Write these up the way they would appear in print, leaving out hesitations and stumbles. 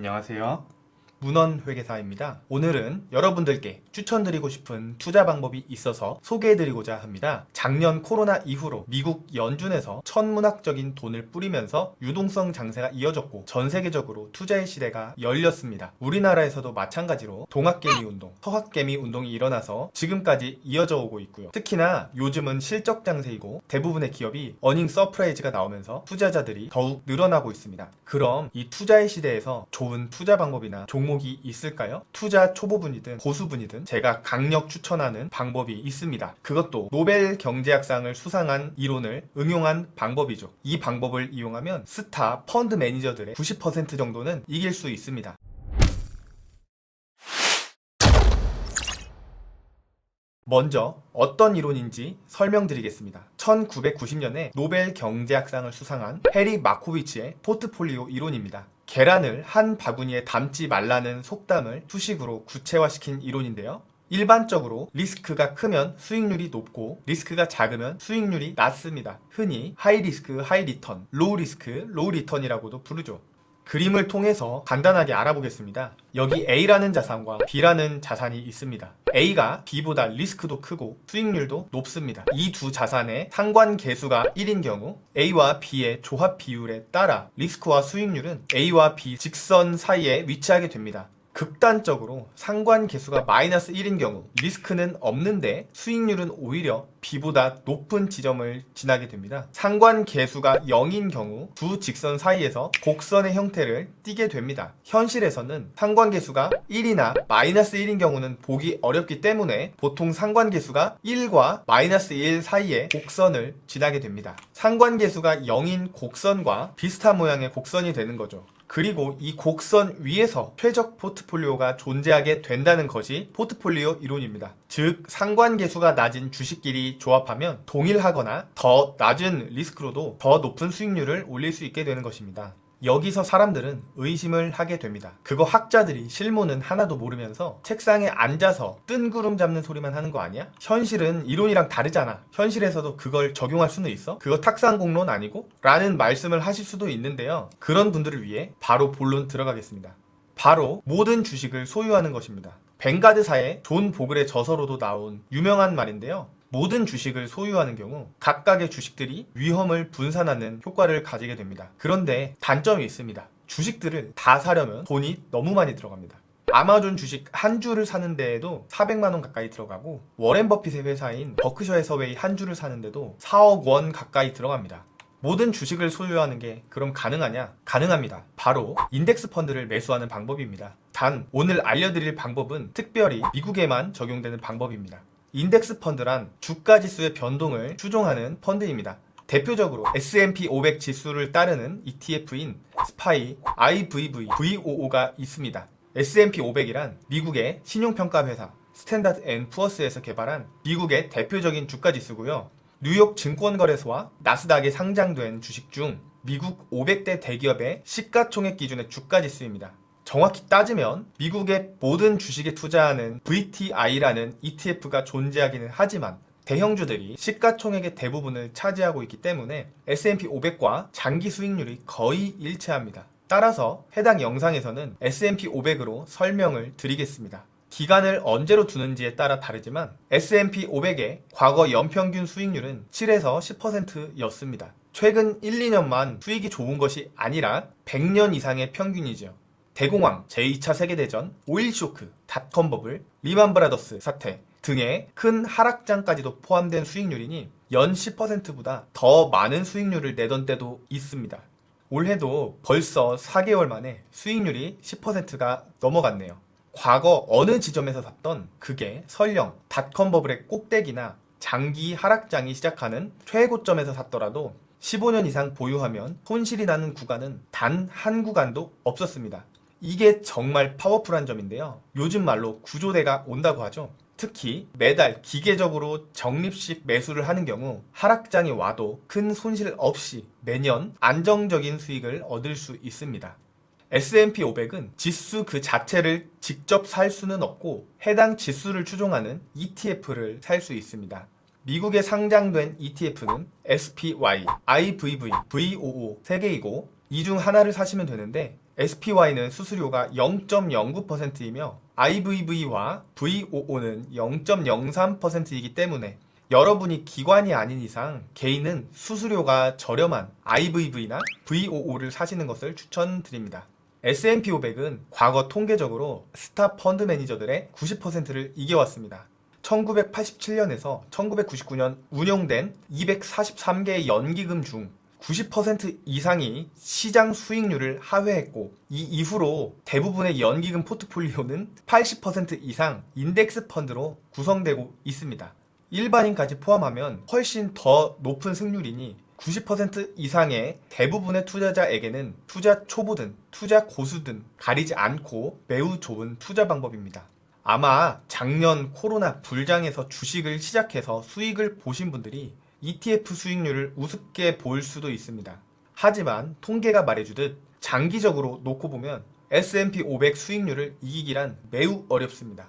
안녕하세요. 문헌회계사입니다. 오늘은 여러분들께 추천드리고 싶은 투자 방법이 있어서 소개해드리고자 합니다. 작년 코로나 이후로 미국 연준에서 천문학적인 돈을 뿌리면서 유동성 장세가 이어졌고 전 세계적으로 투자의 시대가 열렸습니다. 우리나라에서도 마찬가지로 동학개미 운동, 서학개미 운동이 일어나서 지금까지 이어져 오고 있고요. 특히나 요즘은 실적 장세이고 대부분의 기업이 어닝 서프라이즈가 나오면서 투자자들이 더욱 늘어나고 있습니다. 그럼 이 투자의 시대에서 좋은 투자 방법이나 종목이 있을까요? 투자 초보분이든 고수분이든 제가 강력 추천하는 방법이 있습니다. 그것도 노벨 경제학상을 수상한 이론을 응용한 방법이죠. 이 방법을 이용하면 스타 펀드 매니저들의 90% 정도는 이길 수 있습니다. 먼저 어떤 이론인지 설명드리겠습니다. 1990년에 노벨 경제학상을 수상한 해리 마코비치의 포트폴리오 이론입니다. 계란을 한 바구니에 담지 말라는 속담을 수식으로 구체화시킨 이론인데요. 일반적으로 리스크가 크면 수익률이 높고 리스크가 작으면 수익률이 낮습니다. 흔히 하이 리스크, 하이 리턴, 로우 리스크, 로우 리턴이라고도 부르죠. 그림을 통해서 간단하게 알아보겠습니다. 여기 A라는 자산과 B라는 자산이 있습니다. A가 B보다 리스크도 크고 수익률도 높습니다. 이 두 자산의 상관계수가 1인 경우 A와 B의 조합 비율에 따라 리스크와 수익률은 A와 B 직선 사이에 위치하게 됩니다. 극단적으로 상관계수가 마이너스 1인 경우 리스크는 없는데 수익률은 오히려 B보다 높은 지점을 지나게 됩니다. 상관계수가 0인 경우 두 직선 사이에서 곡선의 형태를 띠게 됩니다. 현실에서는 상관계수가 1이나 마이너스 1인 경우는 보기 어렵기 때문에 보통 상관계수가 1과 마이너스 1 사이에 곡선을 지나게 됩니다. 상관계수가 0인 곡선과 비슷한 모양의 곡선이 되는 거죠. 그리고 이 곡선 위에서 최적 포트폴리오가 존재하게 된다는 것이 포트폴리오 이론입니다. 즉 상관계수가 낮은 주식끼리 조합하면 동일하거나 더 낮은 리스크로도 더 높은 수익률을 올릴 수 있게 되는 것입니다. 여기서 사람들은 의심을 하게 됩니다. 그거 학자들이 실무는 하나도 모르면서 책상에 앉아서 뜬구름 잡는 소리만 하는 거 아니야? 현실은 이론이랑 다르잖아. 현실에서도 그걸 적용할 수는 있어? 그거 탁상공론 아니고? 라는 말씀을 하실 수도 있는데요. 그런 분들을 위해 바로 본론 들어가겠습니다. 바로 모든 주식을 소유하는 것입니다. 벵가드사의 존 보글의 저서로도 나온 유명한 말인데요. 모든 주식을 소유하는 경우 각각의 주식들이 위험을 분산하는 효과를 가지게 됩니다. 그런데 단점이 있습니다. 주식들을 다 사려면 돈이 너무 많이 들어갑니다. 아마존 주식 한 주를 사는 데에도 400만 원 가까이 들어가고 워렌 버핏의 회사인 버크셔 해서웨이 한 주를 사는데도 4억 원 가까이 들어갑니다. 모든 주식을 소유하는 게 그럼 가능하냐? 가능합니다. 바로 인덱스 펀드를 매수하는 방법입니다. 단 오늘 알려드릴 방법은 특별히 미국에만 적용되는 방법입니다. 인덱스 펀드란 주가 지수의 변동을 추종하는 펀드입니다. 대표적으로 S&P 500 지수를 따르는 ETF인 SPY, IVV, VOO가 있습니다. S&P 500이란 미국의 신용평가 회사 스탠다드 앤 푸어스에서 개발한 미국의 대표적인 주가 지수고요. 뉴욕 증권거래소와 나스닥에 상장된 주식 중 미국 500대 대기업의 시가총액 기준의 주가 지수입니다. 정확히 따지면 미국의 모든 주식에 투자하는 VTI라는 ETF가 존재하기는 하지만 대형주들이 시가총액의 대부분을 차지하고 있기 때문에 S&P 500과 장기 수익률이 거의 일치합니다. 따라서 해당 영상에서는 S&P 500으로 설명을 드리겠습니다. 기간을 언제로 두는지에 따라 다르지만 S&P 500의 과거 연평균 수익률은 7에서 10%였습니다. 최근 1, 2년만 수익이 좋은 것이 아니라 100년 이상의 평균이죠. 대공황, 제2차 세계대전, 오일쇼크, 닷컴 버블, 리만 브라더스 사태 등의 큰 하락장까지도 포함된 수익률이니 연 10%보다 더 많은 수익률을 내던 때도 있습니다. 올해도 벌써 4개월 만에 수익률이 10%가 넘어갔네요. 과거 어느 지점에서 샀던 그게 설령 닷컴 버블의 꼭대기나 장기 하락장이 시작하는 최고점에서 샀더라도 15년 이상 보유하면 손실이 나는 구간은 단 한 구간도 없었습니다. 이게 정말 파워풀한 점인데요. 요즘 말로 구조대가 온다고 하죠. 특히 매달 기계적으로 적립식 매수를 하는 경우 하락장이 와도 큰 손실 없이 매년 안정적인 수익을 얻을 수 있습니다. S&P 500은 지수 그 자체를 직접 살 수는 없고 해당 지수를 추종하는 ETF를 살 수 있습니다. 미국에 상장된 ETF는 SPY, IVV, VOO 3개이고 이 중 하나를 사시면 되는데 SPY는 수수료가 0.09%이며 IVV와 VOO는 0.03%이기 때문에 여러분이 기관이 아닌 이상 개인은 수수료가 저렴한 IVV나 VOO를 사시는 것을 추천드립니다. S&P 500은 과거 통계적으로 스타 펀드 매니저들의 90%를 이겨왔습니다. 1987년에서 1999년 운용된 243개의 연기금 중 90% 이상이 시장 수익률을 하회했고, 이 이후로 대부분의 연기금 포트폴리오는 80% 이상 인덱스 펀드로 구성되고 있습니다. 일반인까지 포함하면 훨씬 더 높은 승률이니 90% 이상의 대부분의 투자자에게는 투자 초보든 투자 고수든 가리지 않고 매우 좋은 투자 방법입니다. 아마 작년 코로나 불장에서 주식을 시작해서 수익을 보신 분들이 ETF 수익률을 우습게 볼 수도 있습니다. 하지만 통계가 말해주듯 장기적으로 놓고 보면 S&P 500 수익률을 이기기란 매우 어렵습니다.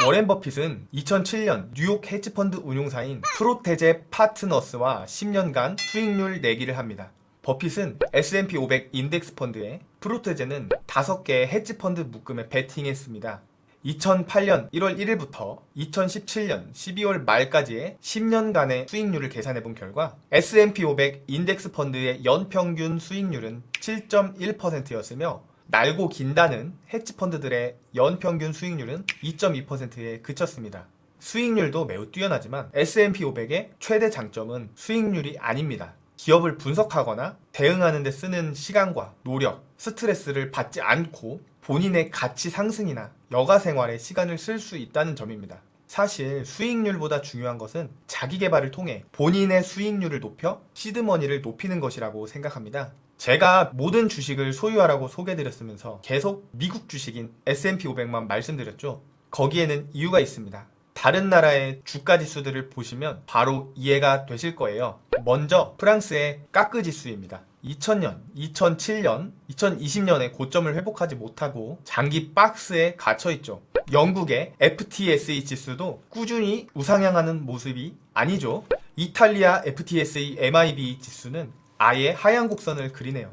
워렌 버핏은 2007년 뉴욕 헤지펀드 운용사인 프로테제 파트너스와 10년간 수익률 내기를 합니다. 버핏은 S&P 500 인덱스 펀드에, 프로테제는 5개의 헤지펀드 묶음에 베팅했습니다. 2008년 1월 1일부터 2017년 12월 말까지의 10년간의 수익률을 계산해 본 결과 S&P 500 인덱스 펀드의 연평균 수익률은 7.1%였으며 날고 긴다는 헤지펀드들의 연평균 수익률은 2.2%에 그쳤습니다. 수익률도 매우 뛰어나지만 S&P 500의 최대 장점은 수익률이 아닙니다. 기업을 분석하거나 대응하는 데 쓰는 시간과 노력, 스트레스를 받지 않고 본인의 가치 상승이나 여가 생활에 시간을 쓸 수 있다는 점입니다. 사실 수익률보다 중요한 것은 자기 개발을 통해 본인의 수익률을 높여 시드머니를 높이는 것이라고 생각합니다. 제가 모든 주식을 소유하라고 소개드렸으면서 계속 미국 주식인 S&P 500만 말씀드렸죠. 거기에는 이유가 있습니다. 다른 나라의 주가 지수들을 보시면 바로 이해가 되실 거예요. 먼저 프랑스의 까크 지수입니다. 2000년, 2007년, 2020년에 고점을 회복하지 못하고 장기 박스에 갇혀있죠. 영국의 FTSE 지수도 꾸준히 우상향하는 모습이 아니죠. 이탈리아 FTSE MIB 지수는 아예 하향 곡선을 그리네요.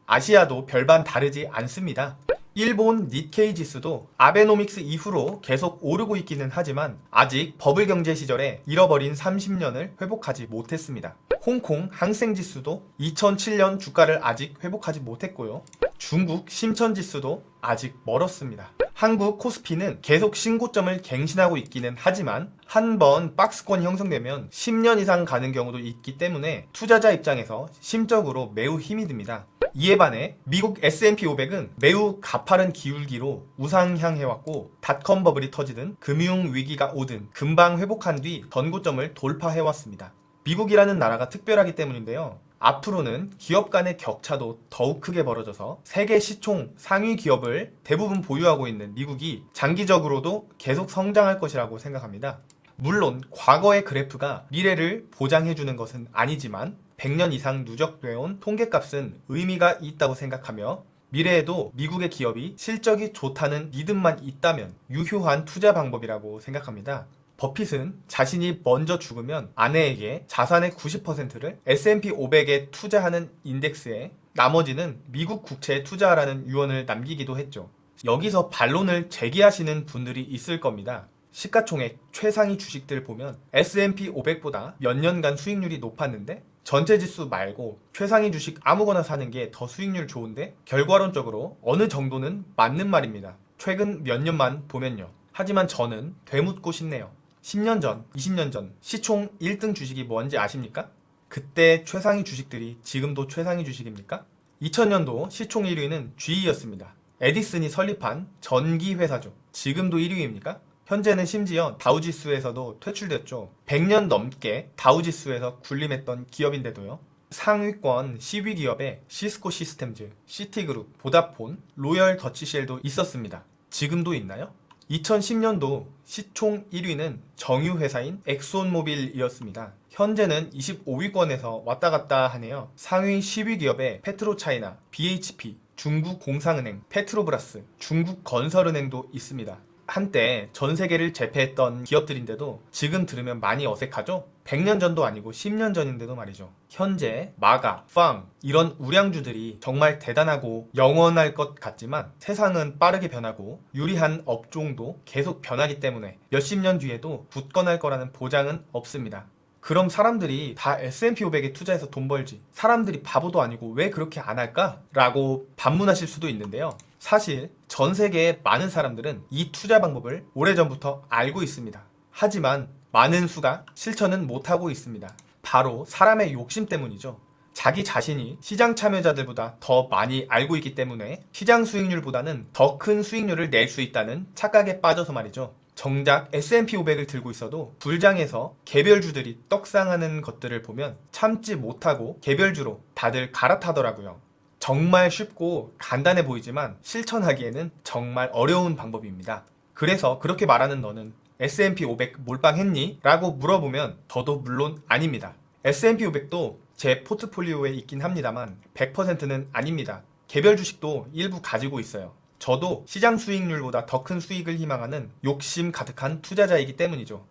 아시아도 별반 다르지 않습니다. 일본 니케이 지수도 아베노믹스 이후로 계속 오르고 있기는 하지만 아직 버블 경제 시절에 잃어버린 30년을 회복하지 못했습니다. 홍콩 항생 지수도 2007년 주가를 아직 회복하지 못했고요. 중국 심천 지수도 아직 멀었습니다. 한국 코스피는 계속 신고점을 갱신하고 있기는 하지만 한번 박스권이 형성되면 10년 이상 가는 경우도 있기 때문에 투자자 입장에서 심적으로 매우 힘이 듭니다. 이에 반해 미국 S&P 500은 매우 가파른 기울기로 우상향해왔고, 닷컴 버블이 터지든 금융 위기가 오든 금방 회복한 뒤 전고점을 돌파해왔습니다. 미국이라는 나라가 특별하기 때문인데요. 앞으로는 기업 간의 격차도 더욱 크게 벌어져서 세계 시총 상위 기업을 대부분 보유하고 있는 미국이 장기적으로도 계속 성장할 것이라고 생각합니다. 물론 과거의 그래프가 미래를 보장해주는 것은 아니지만 100년 이상 누적되어 온 통계값은 의미가 있다고 생각하며, 미래에도 미국의 기업이 실적이 좋다는 믿음만 있다면 유효한 투자 방법이라고 생각합니다. 버핏은 자신이 먼저 죽으면 아내에게 자산의 90%를 S&P 500에 투자하는 인덱스에, 나머지는 미국 국채에 투자하라는 유언을 남기기도 했죠. 여기서 반론을 제기하시는 분들이 있을 겁니다. 시가총액 최상위 주식들 보면 S&P 500보다 몇 년간 수익률이 높았는데 전체 지수 말고 최상위 주식 아무거나 사는 게 더 수익률 좋은데, 결과론적으로 어느 정도는 맞는 말입니다. 최근 몇 년만 보면요. 하지만 저는 되묻고 싶네요. 10년 전, 20년 전 시총 1등 주식이 뭔지 아십니까? 그때 최상위 주식들이 지금도 최상위 주식입니까? 2000년도 시총 1위는 GE였습니다. 에디슨이 설립한 전기 회사죠. 지금도 1위입니까? 현재는 심지어 다우지수에서도 퇴출됐죠. 100년 넘게 다우지수에서 군림했던 기업인데도요. 상위권 10위 기업에 시스코 시스템즈, 시티그룹, 보다폰, 로열 더치쉘도 있었습니다. 지금도 있나요? 2010년도 시총 1위는 정유회사인 엑손모빌이었습니다. 현재는 25위권에서 왔다 갔다 하네요. 상위 10위 기업에 페트로차이나, BHP, 중국공상은행, 페트로브라스, 중국건설은행도 있습니다. 한때 전 세계를 제패했던 기업들인데도 지금 들으면 많이 어색하죠? 100년 전도 아니고 10년 전인데도 말이죠. 현재 마가, 팡 이런 우량주들이 정말 대단하고 영원할 것 같지만 세상은 빠르게 변하고 유리한 업종도 계속 변하기 때문에 몇십 년 뒤에도 굳건할 거라는 보장은 없습니다. 그럼 사람들이 다 S&P 500에 투자해서 돈 벌지, 사람들이 바보도 아니고 왜 그렇게 안 할까? 라고 반문하실 수도 있는데요. 사실 전 세계의 많은 사람들은 이 투자 방법을 오래전부터 알고 있습니다. 하지만 많은 수가 실천은 못하고 있습니다. 바로 사람의 욕심 때문이죠. 자기 자신이 시장 참여자들보다 더 많이 알고 있기 때문에 시장 수익률보다는 더 큰 수익률을 낼 수 있다는 착각에 빠져서 말이죠. 정작 S&P 500을 들고 있어도 불장에서 개별주들이 떡상하는 것들을 보면 참지 못하고 개별주로 다들 갈아타더라고요. 정말 쉽고 간단해 보이지만 실천하기에는 정말 어려운 방법입니다. 그래서 그렇게 말하는 너는 S&P 500 몰빵했니? 라고 물어보면 저도 물론 아닙니다. S&P 500도 제 포트폴리오에 있긴 합니다만 100%는 아닙니다. 개별 주식도 일부 가지고 있어요. 저도 시장 수익률보다 더 큰 수익을 희망하는 욕심 가득한 투자자이기 때문이죠.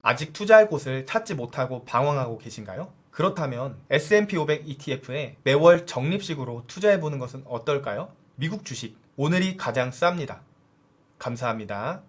아직 투자할 곳을 찾지 못하고 방황하고 계신가요? 그렇다면 S&P 500 ETF에 매월 적립식으로 투자해보는 것은 어떨까요? 미국 주식, 오늘이 가장 쌉니다. 감사합니다.